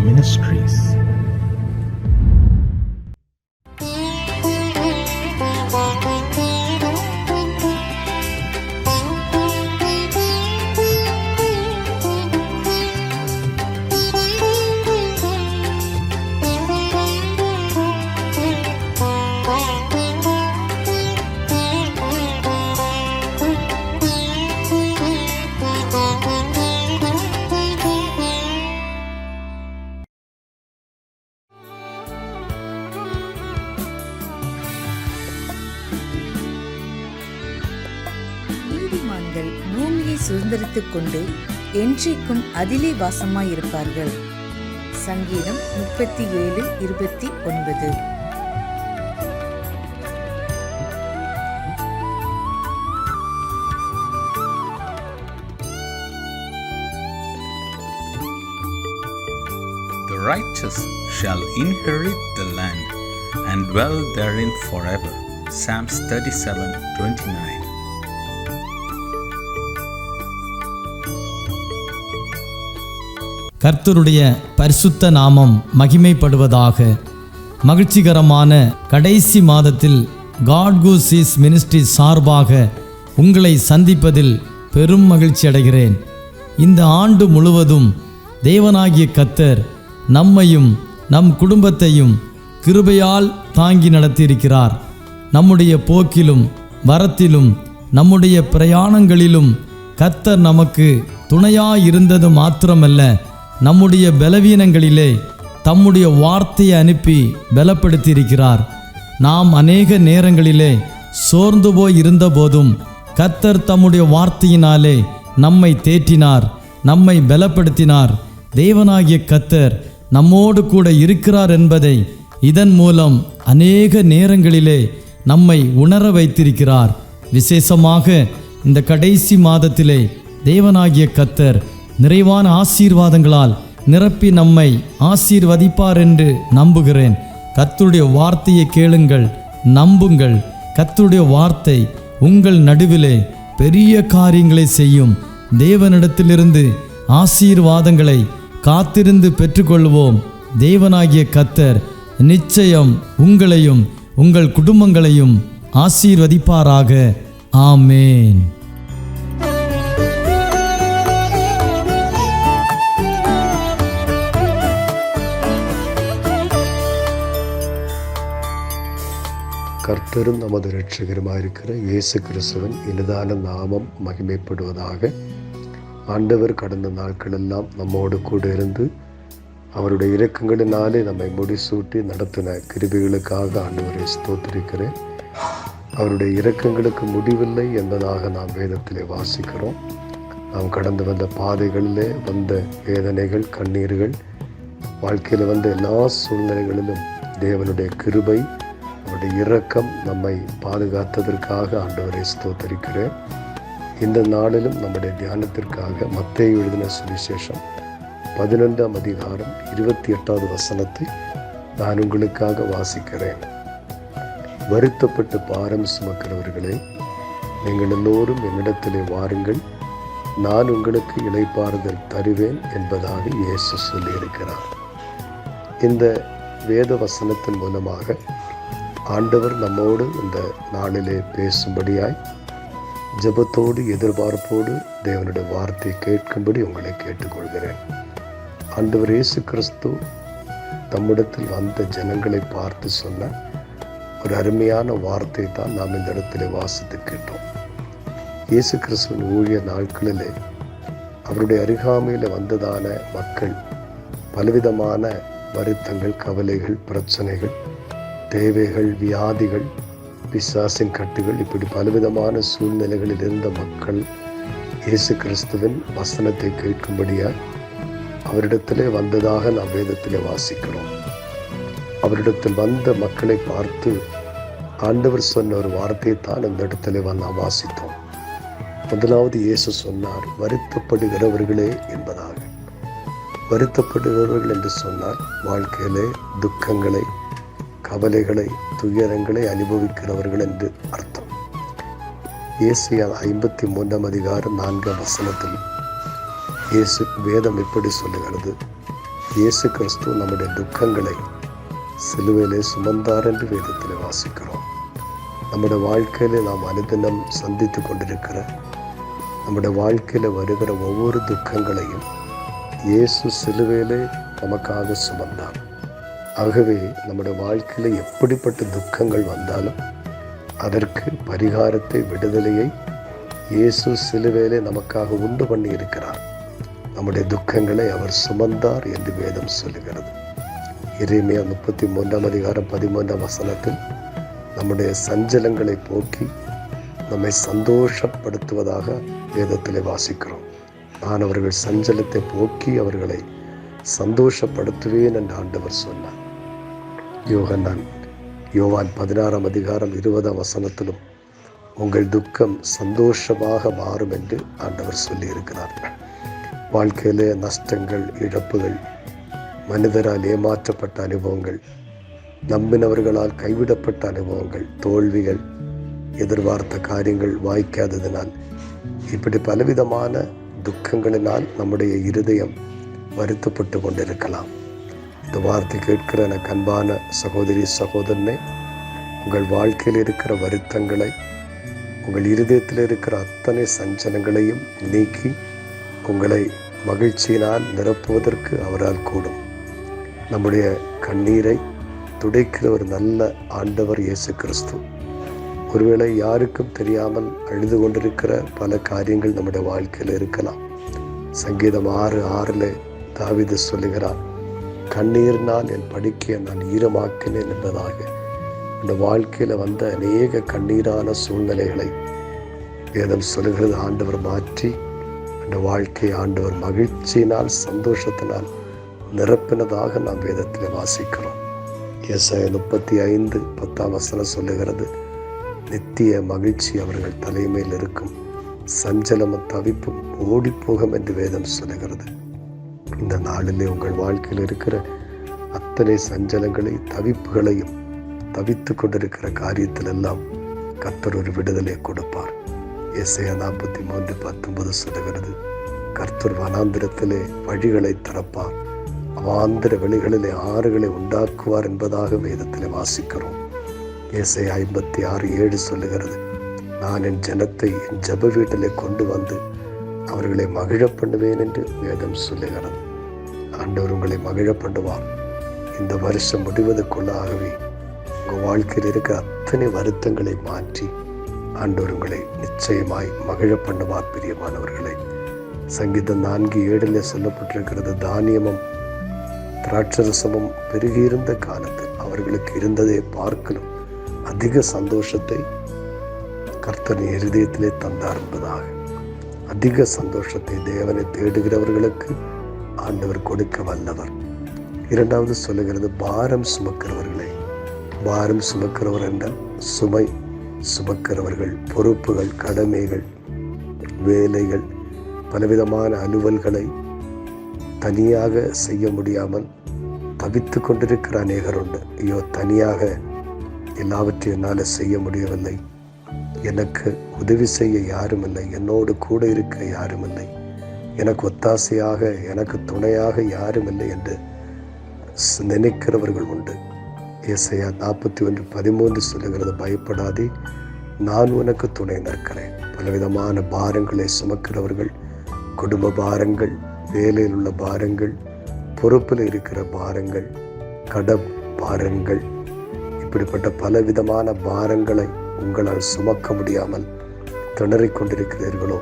Ministries. நீதிமான்கள் பூமியை சுதந்தரித்துக் கொண்டு என்றைக்கும் அதிலே வாசமாயிருப்பார்கள். சங்கீதம் 37:29. The righteous shall inherit the land and dwell therein forever. Psalms 37:29. கர்த்தருடைய பரிசுத்த நாமம் மகிமைப்படுவதாக. மகிழ்ச்சிகரமான கடைசி மாதத்தில் காட் கூஸ் சீஸ் மினிஸ்ட்ரி சார்பாக உங்களை சந்திப்பதில் பெரும் மகிழ்ச்சி அடைகிறேன். இந்த ஆண்டு முழுவதும் தேவனாகிய கர்த்தர் நம்மையும் நம் குடும்பத்தையும் கிருபையால் தாங்கி நடத்தியிருக்கிறார். நம்முடைய போக்கிலும் வரத்திலும் நம்முடைய பிரயாணங்களிலும் கர்த்தர் நமக்கு துணையாயிருந்தது மாத்திரமல்ல, நம்முடைய பலவீனங்களிலே தம்முடைய வார்த்தையை அனுப்பி பலப்படுத்தியிருக்கிறார். நாம் அநேக நேரங்களிலே சோர்ந்து போய் இருந்த போதும் கர்த்தர் தம்முடைய வார்த்தையினாலே நம்மை தேற்றினார், நம்மை பலப்படுத்தினார். தேவனாகிய கர்த்தர் நம்மோடு கூட இருக்கிறார் என்பதை இதன் மூலம் அநேக நேரங்களிலே நம்மை உணர வைத்திருக்கிறார். விசேஷமாக இந்த கடைசி மாதத்திலே தேவனாகிய கர்த்தர் நிறைவான ஆசீர்வாதங்களால் நிரப்பி நம்மை ஆசீர்வதிப்பார் என்று நம்புகிறேன். கர்த்தருடைய வார்த்தையை கேளுங்கள், நம்புங்கள். கர்த்தருடைய வார்த்தை உங்கள் நடுவிலே பெரிய காரியங்களை செய்யும். தேவனிடத்திலிருந்து ஆசீர்வாதங்களை காத்திருந்து பெற்றுக்கொள்வோம். தேவனாகிய கர்த்தர் நிச்சயம் உங்களையும் உங்கள் குடும்பங்களையும் ஆசீர்வதிப்பாராக. ஆமேன். கர்த்தரும் நமது இரட்சகருமாயிருக்கிற இயேசு கிறிஸ்துவின் இனிதான நாமம் மகிமைப்படுவதாக. ஆண்டவர் கடந்த நாட்களெல்லாம் நம்மோடு கூட இருந்து அவருடைய இரக்கங்களினாலே நம்மை முடிசூட்டி நடத்தின கிருபைகளுக்காக ஆண்டவரை ஸ்தோத்திரிக்கிறேன். அவருடைய இரக்கங்களுக்கு முடிவில்லை என்பதாக நாம் வேதத்திலே வாசிக்கிறோம். நாம் கடந்து வந்த பாதைகளிலே வந்த வேதனைகள், கண்ணீர்கள், வாழ்க்கையில் வந்த எல்லா சூழ்நிலைகளிலும் தேவனுடைய கிருபை, அவருடைய இரக்கம் நம்மை பாதுகாத்ததற்காக ஆண்டவரை ஸ்தோத்திரிக்கிறேன். இந்த நாளிலும் நம்முடைய தியானத்திற்காக மத்தேயு எழுதின சுவிசேஷம் 11ஆம் அதிகாரம் 28வது வசனத்தை நான் உங்களுக்காக வாசிக்கிறேன். வருத்தப்பட்டு பாரம் சுமக்கிறவர்களே, நீங்கள் எல்லோரும் என்னிடத்திலே வாருங்கள், நான் உங்களுக்கு இளைப்பாறுதல் தருவேன் என்பதாக இயேசு சொல்லியிருக்கிறார். இந்த வேத வசனத்தின் மூலமாக ஆண்டவர் நம்மோடு இந்த நாளிலே பேசும்படியாய் ஜெபத்தோடு எதிர்பார்ப்போடு தேவனுடைய வார்த்தையை கேட்கும்படி உங்களை கேட்டுக்கொள்கிறேன். ஆண்டவர் இயேசு கிறிஸ்து தம்மிடத்தில் வந்த ஜனங்களை பார்த்து சொன்ன ஒரு அருமையான வார்த்தை தான் நாம் இந்த இடத்துல வாசித்து கேட்டோம். இயேசு கிறிஸ்துவின் ஊழிய நாட்களிலே அவருடைய அருகாமையில் வந்ததான மக்கள் பலவிதமான வருத்தங்கள், கவலைகள், பிரச்சனைகள், தேவைகள், வியாதிகள், பிசாசின் கட்டுகள், இப்படி பலவிதமான சூழ்நிலைகளில் இருந்த மக்கள் இயேசு கிறிஸ்துவின் வசனத்தை கேட்கும்படியாய் அவரிடத்திலே வந்ததாக நாம் வேதத்திலே வாசிக்கிறோம். அவரிடத்தில் வந்த மக்களை பார்த்து ஆண்டவர் சொன்ன ஒரு வார்த்தையை தான் இந்த இடத்திலே நாம் வாசித்தோம். முதலாவது இயேசு சொன்னார், வருத்தப்படுகிறவர்களே என்பதாக. வருத்தப்படுகிறவர்கள் என்று சொன்னால் வாழ்க்கையிலே துக்கங்களை, கவலைகளை, துயரங்களை அனுபவிக்கிறவர்கள் என்று அர்த்தம். ஏசாயா 53ஆம் அதிகாரம் 4ஆம் வசனத்தில் இயேசு வேதம் இப்படி சொல்லுகிறது, இயேசு கிறிஸ்து நம்முடைய துக்கங்களை சிலுவையிலே சுமந்தார் என்று வேதத்தில் வாசிக்கிறோம். நம்முடைய வாழ்க்கையில நாம் அனுதினம் சந்தித்து கொண்டிருக்கிற நம்முடைய வாழ்க்கையில் வருகிற ஒவ்வொரு துக்கங்களையும் இயேசு சிலுவையிலே நமக்காக சுமந்தார். ஆகவே நம்முடைய வாழ்க்கையில் எப்படிப்பட்ட துக்கங்கள் வந்தாலும் அதற்கு பரிகாரத்தை, விடுதலையை இயேசு சிலுவையிலே நமக்காக உண்டு பண்ணி இருக்கிறார். நம்முடைய துக்கங்களை அவர் சுமந்தார் என்று வேதம் சொல்லுகிறது. எரேமியா 33:13 நம்முடைய சஞ்சலங்களை போக்கி நம்மை சந்தோஷப்படுத்துவதாக வேதத்திலே வாசிக்கிறோம். நான் அவர்கள் சஞ்சலத்தை போக்கி அவர்களை சந்தோஷப்படுத்துவேன் என்று ஆண்டவர் சொன்னார். யோவான் 16:20 உங்கள் துக்கம் சந்தோஷமாக மாறும் என்று ஆண்டவர் சொல்லியிருக்கிறார். வாழ்க்கையிலே நஷ்டங்கள், இழப்புகள், மனிதரால் ஏமாற்றப்பட்ட அனுபவங்கள், நம்பினவர்களால் கைவிடப்பட்ட அனுபவங்கள், தோல்விகள், எதிர்பார்த்த காரியங்கள் வாய்க்காததினால், இப்படி பலவிதமான துக்கங்களினால் நம்முடைய இருதயம் வருத்தப்பட்டு கொண்டிருக்கலாம். இந்த வார்த்தை கேட்கிற எனக்கு அன்பான சகோதரி, சகோதரனே, உங்கள் வாழ்க்கையில் இருக்கிற வருத்தங்களை, உங்கள் இருதயத்தில் இருக்கிற அத்தனை சஞ்சலங்களையும் நீக்கி உங்களை மகிழ்ச்சியினால் நிரப்புவதற்கு அவரால் கூடும். நம்முடைய கண்ணீரை துடைக்கிற ஒரு நல்ல ஆண்டவர் இயேசு கிறிஸ்து. ஒருவேளை யாருக்கும் தெரியாமல் அழுது கொண்டிருக்கிற பல காரியங்கள் நம்முடைய வாழ்க்கையில் இருக்கலாம். சங்கீதம் 6:6 தாவீது சொல்லுகிறார், கண்ணீரினால் என் படுக்கையை நான் ஈரமாக்கினேன் என்பதாக. இந்த வாழ்க்கையில் வந்த அநேக கண்ணீரான சூழ்நிலைகளை வேதம் சொல்லுகிறது ஆண்டவர் மாற்றி இந்த வாழ்க்கையை ஆண்டவர் மகிழ்ச்சியினால், சந்தோஷத்தினால் நிரப்பினதாக நாம் வேதத்தில் வாசிக்கிறோம். ஏசாயா 35:10 சொல்லுகிறது, நித்திய மகிழ்ச்சி அவர்கள் தலைமையில் இருக்கும், சஞ்சலமும் தவிப்பும் ஓடிப்போகும் என்று வேதம் சொல்லுகிறது. இந்த நாளிலே உங்கள் வாழ்க்கையில் இருக்கிற அத்தனை சஞ்சலங்களை, தவிப்புகளையும், தவித்து கொண்டிருக்கிற காரியத்திலெல்லாம் கர்த்தர் ஒரு விடுதலை கொடுப்பார். ஏசாயா 43:19 சொல்லுகிறது, கர்த்தர் வனாந்திரத்திலே வழிகளை திறப்பார், அவாந்திர வெளிகளிலே ஆறுகளை உண்டாக்குவார் என்பதாக வேதத்திலே வாசிக்கிறோம். ஏசாயா 56:7 சொல்லுகிறது, நான் என் ஜனத்தை என் ஜெப வீட்டிலே கொண்டு வந்து அவர்களை மகிழ பண்ணுவேன் என்று வேதம் சொல்லுகிறது. ஆண்டவர் உங்களை மகிழ பண்ணுவார். இந்த வருஷம் முடிவதற்குள்ளாகவே உங்கள் வாழ்க்கையில் இருக்கிற அத்தனை வருத்தங்களை மாற்றி ஆண்டவர் உங்களை நிச்சயமாய் மகிழ பண்ணுவார். பிரியமானவர்களை, சங்கீதம் 4:7 சொல்லப்பட்டிருக்கிறது, தானியமும் திராட்சரசமும் பெருகியிருந்த காலத்தில் அவர்களுக்கு இருந்ததை பார்க்கலும் அதிக சந்தோஷத்தை கர்த்தர் இருதயத்திலே தந்தார் என்பதாக. அதிக சந்தோஷத்தை தேவனை தேடுகிறவர்களுக்கு ஆண்டவர் கொடுக்க வல்லவர். இரண்டாவது சொல்லுகிறது, பாரம் சுமக்கிறவர்களே. பாரம் சுமக்கிறவர் என்றால் சுமை சுமக்கிறவர்கள், பொறுப்புகள், கடமைகள், வேலைகள், பலவிதமான அலுவல்களை தனியாக செய்ய முடியாமல் தவித்து கொண்டிருக்கிற அநேகர் உண்டு. ஐயோ, தனியாக எல்லாவற்றையும் என்னால் செய்ய முடியவில்லை, எனக்கு உதவி செய்ய யாரும் இல்லை, என்னோடு கூட இருக்க யாரும் இல்லை, எனக்கு ஒத்தாசையாக, எனக்கு துணையாக யாரும் இல்லை என்று நினைக்கிறவர்கள் உண்டு. ஏசாயா 41:13 சொல்லுகிறது, பயப்படாதே, நான் உனக்கு துணை நிற்கிறேன். பலவிதமான பாரங்களை சுமக்கிறவர்கள், குடும்ப பாரங்கள், வேலையில் உள்ள பாரங்கள், பொறுப்பில் இருக்கிற பாரங்கள், கட பாரங்கள், இப்படிப்பட்ட பலவிதமான பாரங்களை உங்களால் சுமக்க முடியாமல் திணறிக் கொண்டிருக்கிறீர்களோ,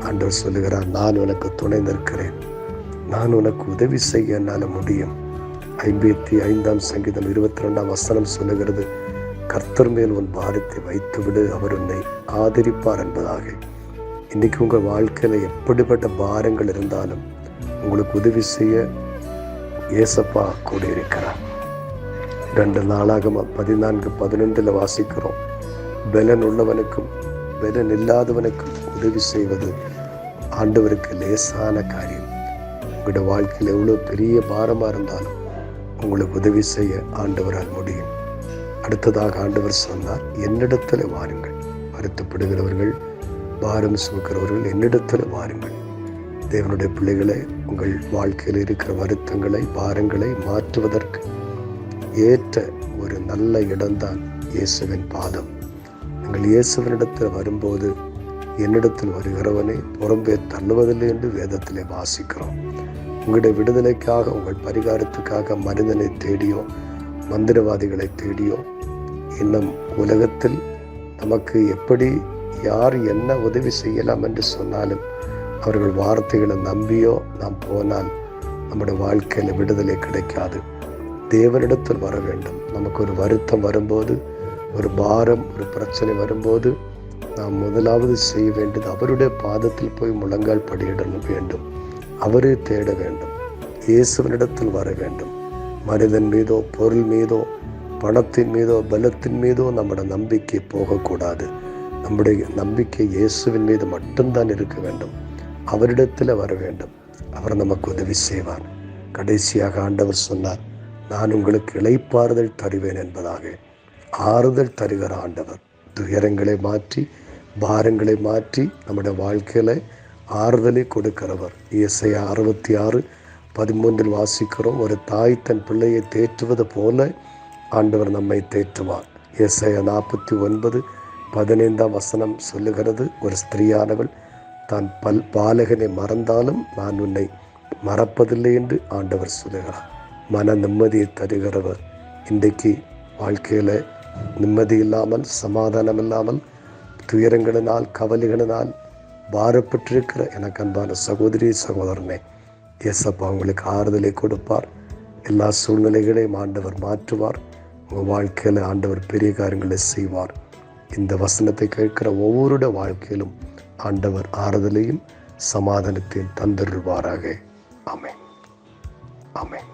ஆண்டவர் சொல்லுகிறார், நான் உனக்கு துணை நிற்கிறேன், நான் உனக்கு உதவி செய்ய என்னால் முடியும். 55 சங்கீதம் 22 சொல்லுகிறது, கர்த்தர் மேல் உன் பாரத்தை வைத்துவிடு, அவர் உன்னை ஆதரிப்பார் என்பதாக. இன்னைக்கு உங்கள் வாழ்க்கையில் எப்படிப்பட்ட பாரங்கள் இருந்தாலும் உங்களுக்கு உதவி செய்ய ஏசப்பா கூட இருக்கிறார். 2 நாளாகமம் 14:11 வாசிக்கிறோம், பலன் உள்ளவனுக்கும் பலன் இல்லாதவனுக்கும் உதவி செய்வது ஆண்டவருக்கு லேசான காரியம். உங்களுடைய வாழ்க்கையில் எவ்வளோ பெரிய பாரமாக இருந்தாலும் உங்களுக்கு உதவி செய்ய ஆண்டவரால் முடியும். அடுத்ததாக ஆண்டவர் சொன்னார், என்னிடத்தில் வாருங்கள், வருத்தப்படுகிறவர்கள், பாரம் சுமக்கிறவர்கள் என்னிடத்தில் வாருங்கள், தேவனுடைய பிள்ளைகளே, உங்கள் வாழ்க்கையில் இருக்கிற வருத்தங்களை, பாரங்களை மாற்றுவதற்கு ஏற்ற ஒரு நல்ல இடம்தான் இயேசுவின் பாதம். நீங்கள் இயேசுவினிடத்தில் வரும்போது, என்னிடத்தில் வருகிறவனை புறம்பே தள்ளுவதில்லை என்று வேதத்திலே வாசிக்கிறோம். உங்களுடைய விடுதலைக்காக, உங்கள் பரிகாரத்துக்காக மனிதனை தேடியோ மந்திரவாதிகளை தேடியோ, இன்னும் உலகத்தில் நமக்கு எப்படி யார் என்ன உதவி செய்யலாம் என்று சொன்னாலும் அவர்கள் வார்த்தைகளை நம்பியோ நாம் போனால் நம்முடைய வாழ்க்கையில் விடுதலை கிடைக்காது. தேவனிடத்தில் வர வேண்டும். நமக்கு ஒரு வருத்தம் வரும்போது, ஒரு பாரம், ஒரு பிரச்சனை வரும்போது நாம் முதலாவது செய்ய வேண்டியது அவருடைய பாதத்தில் போய் முழங்கால் படியிட வேண்டும். அவரை தேட வேண்டும். இயேசுவனிடத்தில் வர வேண்டும். மனிதன் மீதோ, பொருள் மீதோ, பணத்தின் மீதோ, பலத்தின் மீதோ நம்முடைய நம்பிக்கை போகக்கூடாது. நம்முடைய நம்பிக்கை இயேசுவின் மீது மட்டும்தான் இருக்க வேண்டும். அவரிடத்தில் வர வேண்டும். அவர் நமக்கு உதவி செய்வார். கடைசியாக ஆண்டவர் சொன்னார், நான் உங்களுக்கு இளைப்பாறுதல் தருவேன் என்பதாக. ஆறுதல் தருகிற ஆண்டவர். துயரங்களை மாற்றி, பாரங்களை மாற்றி நம்முடைய வாழ்க்கையில ஆறுதலை கொடுக்கிறவர். ஏசாயா 66:13 வாசிக்கிறோம், ஒரு தாய் தன் பிள்ளையை தேற்றுவது போல ஆண்டவர் நம்மை தேற்றுவார். ஏசாயா 49:15 சொல்லுகிறது, ஒரு ஸ்திரீயானவள் தான் பாலகனை மறந்தாலும் நான் உன்னை மறப்பதில்லை என்று ஆண்டவர் சொல்லுகிறார். மன நிம்மதியை தருகிறவர். இன்றைக்கு வாழ்க்கையில் நிம்மதி இல்லாமல், சமாதானம் இல்லாமல், துயரங்களினால், கவலைகளினால் பாரப்பட்டிருக்கிற எனக்கு அன்பான சகோதரி, சகோதரனே, இயேசப்பா உங்களுக்கு ஆறுதலை கொடுப்பார். எல்லா சூழ்நிலைகளையும் ஆண்டவர் மாற்றுவார். உங்கள் வாழ்க்கையில் ஆண்டவர் பெரிய காரியங்களை செய்வார். இந்த வசனத்தை கேட்கிற ஒவ்வொருடைய வாழ்க்கையிலும் ஆண்டவர் ஆறுதலையும் சமாதானத்தையும் தந்தருள்வாராக. ஆமென். ஆமென்.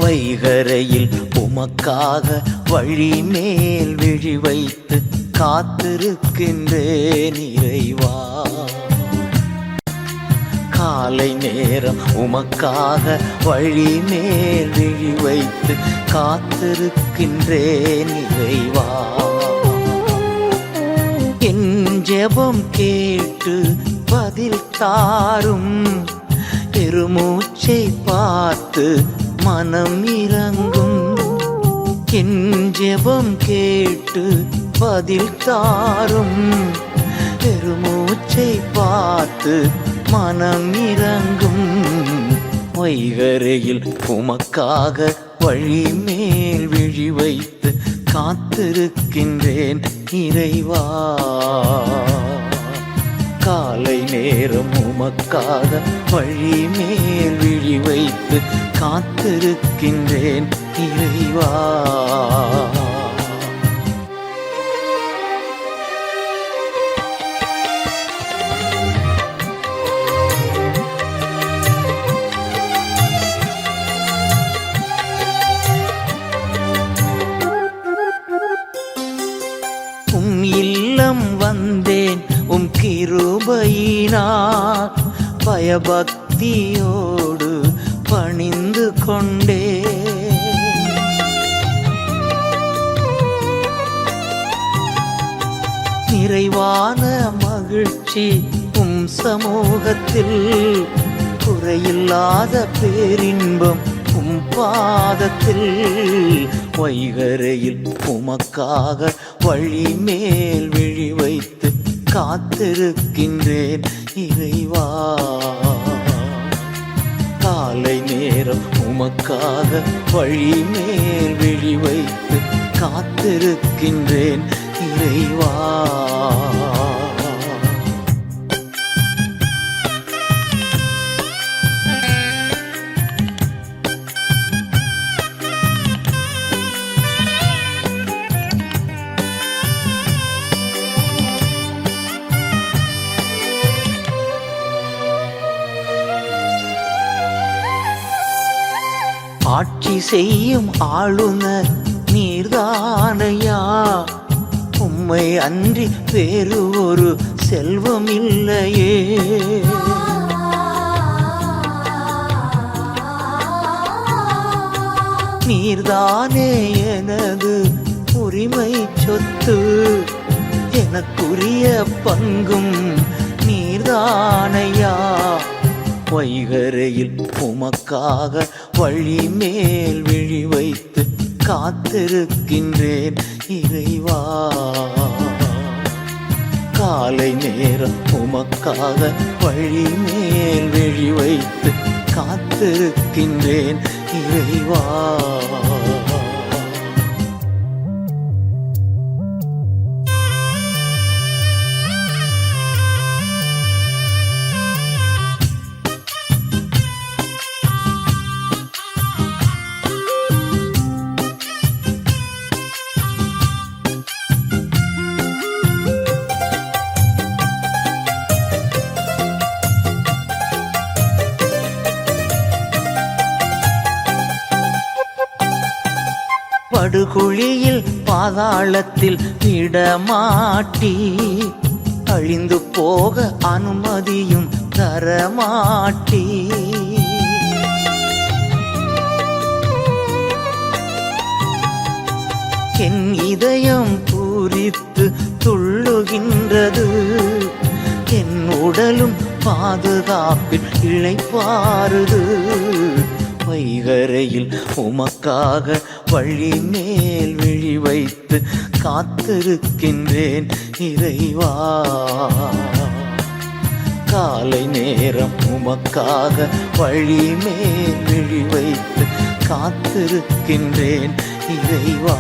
வைகரையில் உமக்காக வழி மேல் விழி வைத்து காத்திருக்கின்றேன் இறைவா. காலை நேரம் உமக்காக வழி மேல் விழி வைத்து காத்திருக்கின்றேன் இறைவா. என் ஜெபம் கேட்டு பதில் தாரும், பெருமூச்சை பார்த்து மனம் இறங்கும். என் ஜெபம் கேட்டு பதில் தாரும், பெருமூச்சை பார்த்து மனம் இறங்கும். வைகரையில் உமக்காக வழி மேல் விழி வைத்து காத்திருக்கின்றேன் இறைவா. காலை நேரம் உமக்காக வழி மேல் விழி வைத்து காத்திருக்கின்றேன் இறைவா. உம் இல்லம் வந்தேன் உம் கிருபையினால், பயபக்தியோடு பணிந்து கொண்டே. நிறைவான மகிழ்ச்சி உம் சமூகத்தில், குறையில்லாத பேரின்பம் உம் பாதத்தில். வைகரையில் உமக்காக வழி மேல் விழி வைத்து காத்திருக்கின்றேன் இறைவா. காலை நேரம் உமக்காக வழி மேல் விழி வைத்து காத்திருக்கின்றேன் இறைவா. ஆட்சி செய்யும் ஆளுநர் நீர்தானையா, உம்மை அன்றி வேறு ஒரு செல்வம் இல்லையே. நீர்தானே எனது உரிமை சொத்து, எனக்குரிய பங்கும் நீர்தானையா. வைகரையில் உமக்காக வழி மேல் விழி வைத்து காத்திருக்கின்றேன் இறைவா. காலை நேரம் உமக்காக வழி மேல் விழி வைத்து காத்திருக்கின்றேன் இறைவா. படுகுழியில் பாதாளத்தில் விடமாட்டி, அழிந்து போக அனுமதியும் தரமாட்டி. என் இதயம் பூரித்து துள்ளுகின்றது, என் உடலும் பாதுகாப்பில் இளைப்பாறுது. வைகரையில் உமக்காக வழி மேல் விழி வைத்து காத்திருக்கின்றேன் இறைவா. காலை நேரம் உமக்காக வழி மேல் விழி வைத்து காத்திருக்கின்றேன் இறைவா.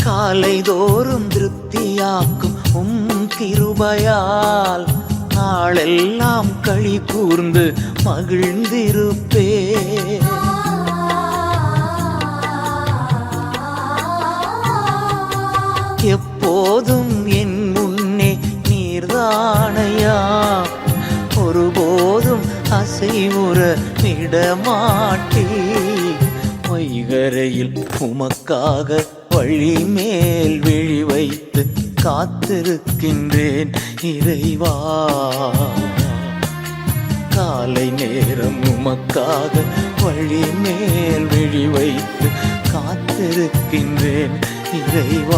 காலைதோறும் திருப்தியாக்கும் உம் கிருபையால் நாளெல்லாம் களி கூர்ந்து மகிழ்ந்திருப்பே. எப்போதும் என் முன்னே நீர்தானையா, ஒருபோதும் அசைவுற விடமாட்டே. வைகரையில் உமக்காக வழி மேல் விழி வைத்து காத்திருக்கின்றேன் இறைவா. காலை நேரம் உமக்காக வழி மேல் விழி வைத்து காத்திருக்கின்றேன் இறைவா.